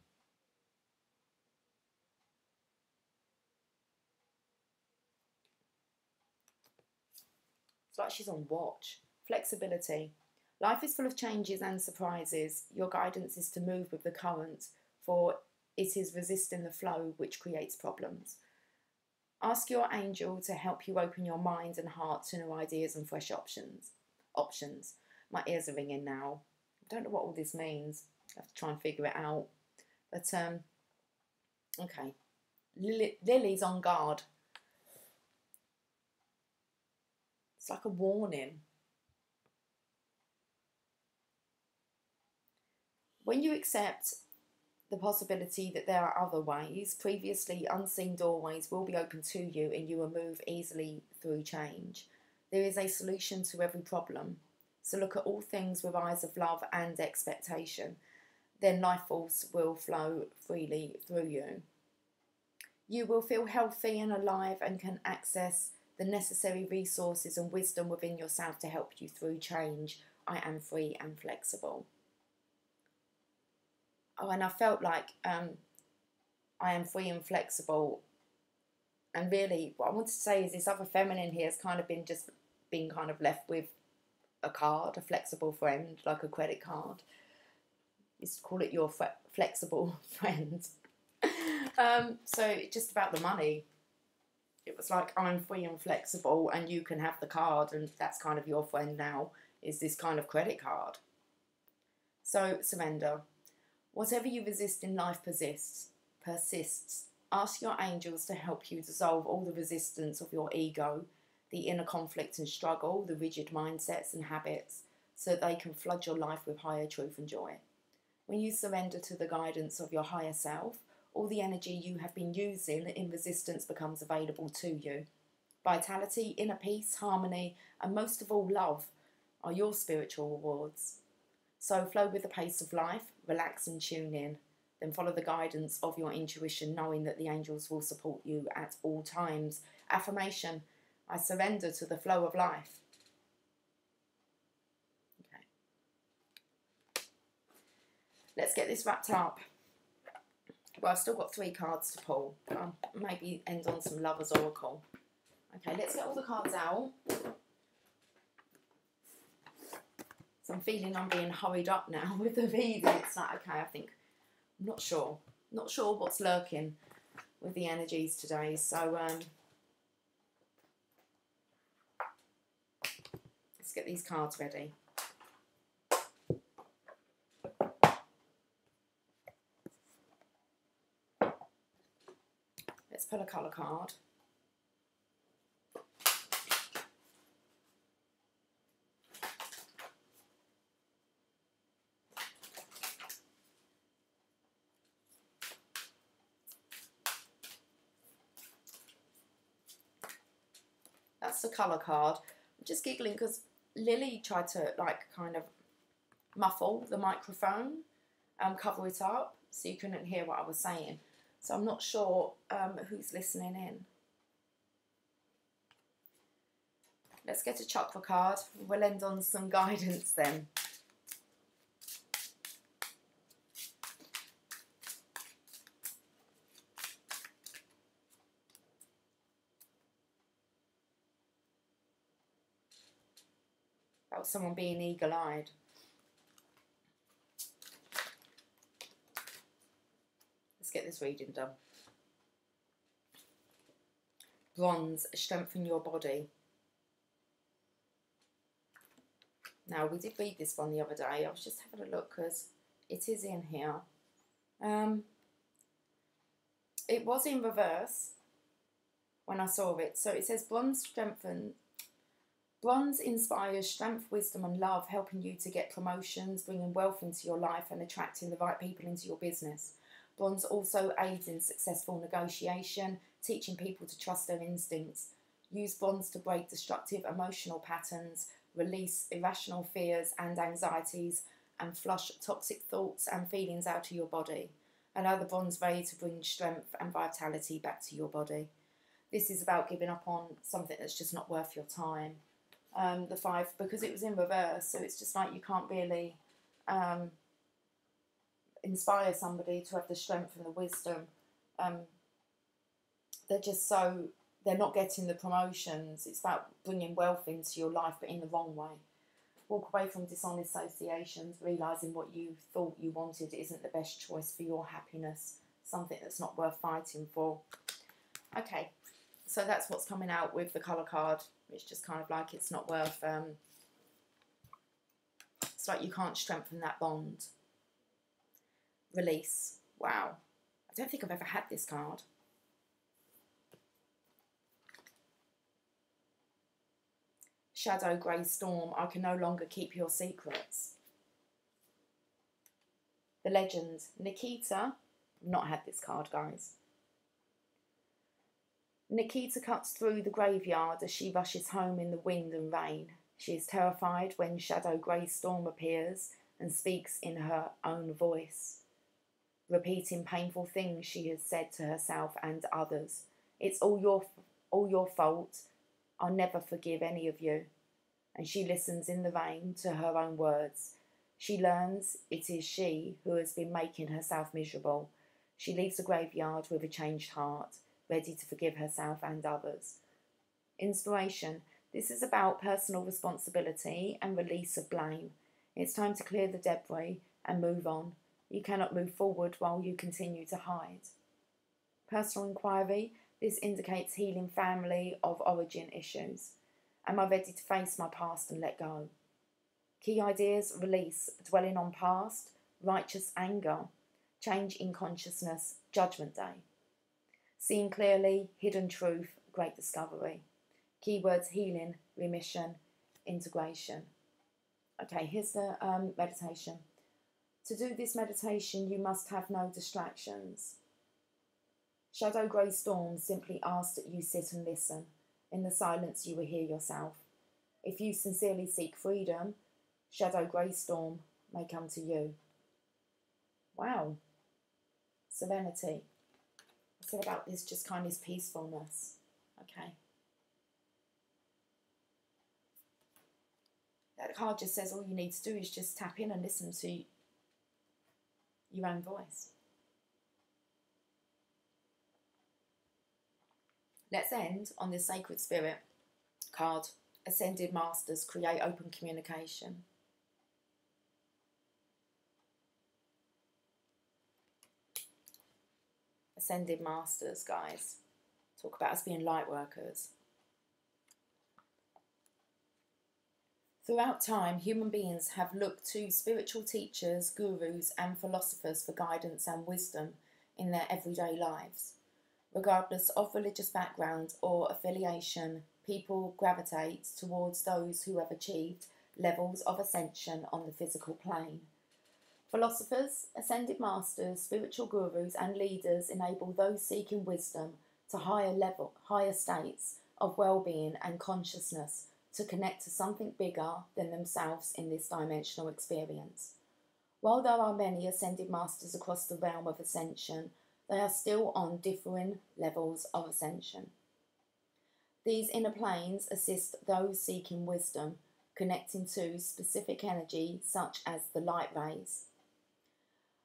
It's like she's on watch. Flexibility. Life is full of changes and surprises. Your guidance is to move with the current, for it is resisting the flow which creates problems. Ask your angel to help you open your mind and heart to new ideas and fresh options. My ears are ringing now. I don't know what all this means. I have to try and figure it out. But, okay. Lily's on guard. It's like a warning. When you accept the possibility that there are other ways, previously unseen doorways will be open to you and you will move easily through change. There is a solution to every problem. So look at all things with eyes of love and expectation. Then life force will flow freely through you. You will feel healthy and alive and can access the necessary resources and wisdom within yourself to help you through change. I am free and flexible. Oh, and I felt like I am free and flexible. And really, what I want to say is this other feminine here has kind of been kind of left with a card, a flexible friend, like a credit card. You used to call it your flexible friend. So just about the money. It was like, I'm free and flexible and you can have the card, and that's kind of your friend now, is this kind of credit card. So surrender. Whatever you resist in life persists. Ask your angels to help you dissolve all the resistance of your ego, the inner conflict and struggle, the rigid mindsets and habits, so that they can flood your life with higher truth and joy. When you surrender to the guidance of your higher self, all the energy you have been using in resistance becomes available to you. Vitality, inner peace, harmony, and most of all love are your spiritual rewards. So flow with the pace of life, relax and tune in. Then follow the guidance of your intuition, knowing that the angels will support you at all times. Affirmation: I surrender to the flow of life. Okay. Let's get this wrapped up. Well, I've still got 3 cards to pull. I'll maybe end on some Lover's Oracle. Okay, let's get all the cards out. So I'm feeling I'm being hurried up now with the reading. It's like, okay, I think, I'm not sure. Not sure what's lurking with the energies today. So let's get these cards ready. Let's pull a colour card. That's the colour card. I'm just giggling because Lily tried to like kind of muffle the microphone and cover it up so you couldn't hear what I was saying. So I'm not sure who's listening in. Let's get a chakra card. We'll end on some guidance then. About someone being eagle-eyed. Let's get this reading done. Bronze, strengthen your body. Now, we did read this one the other day. I was just having a look because it is in here. It was in reverse when I saw it. So it says bronze inspires strength, wisdom and love, helping you to get promotions, bringing wealth into your life and attracting the right people into your business. Bronze also aids in successful negotiation, teaching people to trust their instincts. Use bronze to break destructive emotional patterns, release irrational fears and anxieties, and flush toxic thoughts and feelings out of your body. Allow the bronze ray to bring strength and vitality back to your body. This is about giving up on something that's just not worth your time. The 5, because it was in reverse, so it's just like you can't really inspire somebody to have the strength and the wisdom. They're not getting the promotions. It's about bringing wealth into your life, but in the wrong way. Walk away from dishonest associations, realising what you thought you wanted isn't the best choice for your happiness, something that's not worth fighting for. Okay, so that's what's coming out with the colour card. It's just kind of like it's not worth, it's like you can't strengthen that bond. Release. Wow. I don't think I've ever had this card. Shadow Grey Storm. I can no longer keep your secrets. The Legend. Nikita. I've not had this card, guys. Nikita cuts through the graveyard as she rushes home in the wind and rain. She is terrified when Shadow Grey Storm appears and speaks in her own voice, repeating painful things she has said to herself and others. It's all your fault. I'll never forgive any of you. And she listens in the rain to her own words. She learns it is she who has been making herself miserable. She leaves the graveyard with a changed heart, ready to forgive herself and others. Inspiration. This is about personal responsibility and release of blame. It's time to clear the debris and move on. You cannot move forward while you continue to hide. Personal inquiry. This indicates healing family of origin issues. Am I ready to face my past and let go? Key ideas. Release. Dwelling on past. Righteous anger. Change in consciousness. Judgment Day. Seeing clearly. Hidden truth. Great discovery. Keywords. Healing. Remission. Integration. Okay, here's the meditation. To do this meditation, you must have no distractions. Shadow Grey Storm simply asks that you sit and listen. In the silence, you will hear yourself. If you sincerely seek freedom, Shadow Grey Storm may come to you. Wow. Serenity. I said about this just kind of peacefulness. Okay. That card just says all you need to do is just tap in and listen to your own voice. Let's end on this Sacred Spirit card. Ascended Masters create open communication. Ascended Masters, guys. Talk about us being light workers. Throughout time, human beings have looked to spiritual teachers, gurus, and philosophers for guidance and wisdom in their everyday lives. Regardless of religious background or affiliation, people gravitate towards those who have achieved levels of ascension on the physical plane. Philosophers, ascended masters, spiritual gurus, and leaders enable those seeking wisdom to higher states of well-being and consciousness to connect to something bigger than themselves in this dimensional experience. While there are many ascended masters across the realm of ascension, they are still on differing levels of ascension. These inner planes assist those seeking wisdom, connecting to specific energy such as the light rays.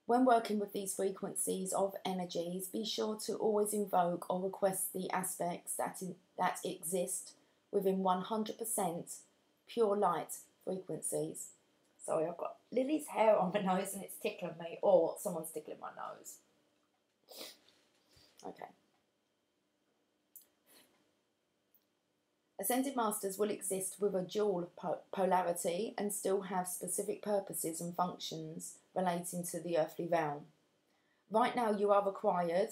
When working with these frequencies of energies, be sure to always invoke or request the aspects that exist within 100% pure light frequencies. Sorry, I've got Lily's hair on my nose and it's tickling me, or someone's tickling my nose. Okay. Ascended Masters will exist with a dual polarity and still have specific purposes and functions relating to the earthly realm. Right now you are required...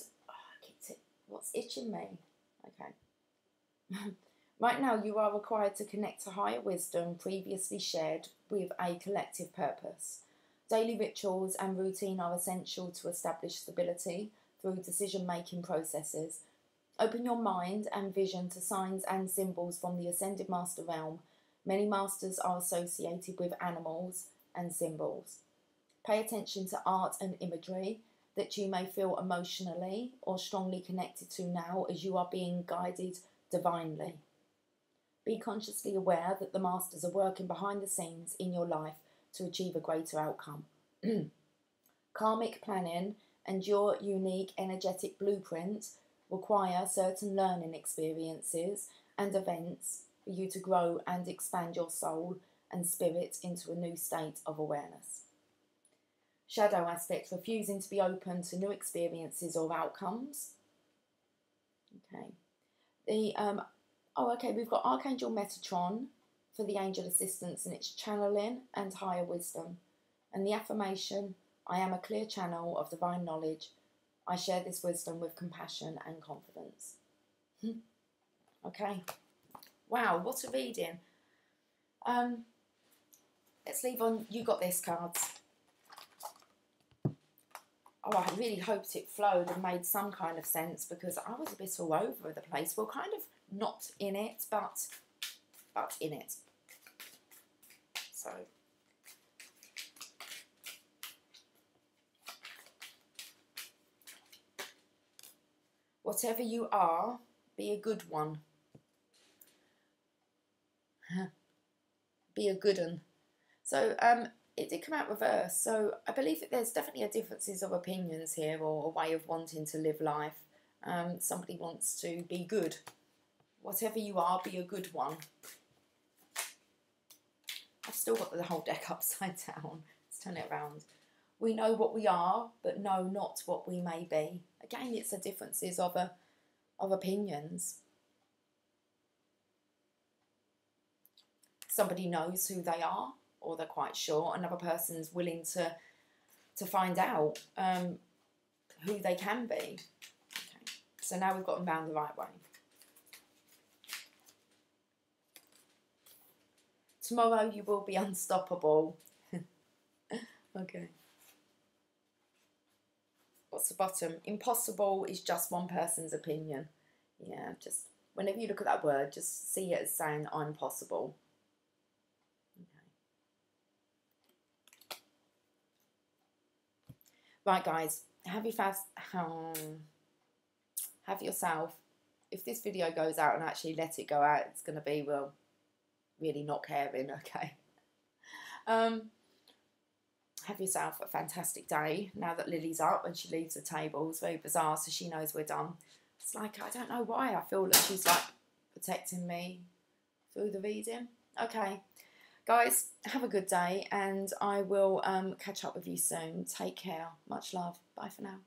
what's itching me? Okay. Right now you are required to connect to higher wisdom previously shared with a collective purpose. Daily rituals and routine are essential to establish stability through decision-making processes. Open your mind and vision to signs and symbols from the Ascended Master realm. Many masters are associated with animals and symbols. Pay attention to art and imagery that you may feel emotionally or strongly connected to now as you are being guided divinely. Be consciously aware that the masters are working behind the scenes in your life to achieve a greater outcome. Karmic planning and your unique energetic blueprint require certain learning experiences and events for you to grow and expand your soul and spirit into a new state of awareness. Shadow aspect, refusing to be open to new experiences or outcomes. Okay. We've got Archangel Metatron for the angel assistance, and it's channeling and higher wisdom. And the affirmation, I am a clear channel of divine knowledge. I share this wisdom with compassion and confidence. Okay. Wow, what a reading. Let's leave on You Got This cards. Oh, I really hoped it flowed and made some kind of sense, because I was a bit all over the place. Well, kind of not in it, but in it. So, whatever you are, be a good one. Be a good one. So, it did come out reverse, so I believe that there's definitely a differences of opinions here, or a way of wanting to live life. Somebody wants to be good. Whatever you are, be a good one. I've still got the whole deck upside down. Let's turn it around. We know what we are, but know not what we may be. Again, it's the differences of opinions. Somebody knows who they are, or they're quite sure. Another person's willing to find out who they can be. Okay. So now we've got them bound the right way. Tomorrow you will be unstoppable. Okay. What's the bottom? Impossible is just one person's opinion. Yeah, just whenever you look at that word, just see it as saying I'm possible. Right, guys, have yourself, if this video goes out and actually let it go out, it's going to be, well, really not caring, okay? Have yourself a fantastic day now that Lily's up and she leaves the table. It's very bizarre, so she knows we're done. It's like, I don't know why, I feel like she's like protecting me through the reading. Okay. Guys, have a good day, and I will catch up with you soon. Take care. Much love. Bye for now.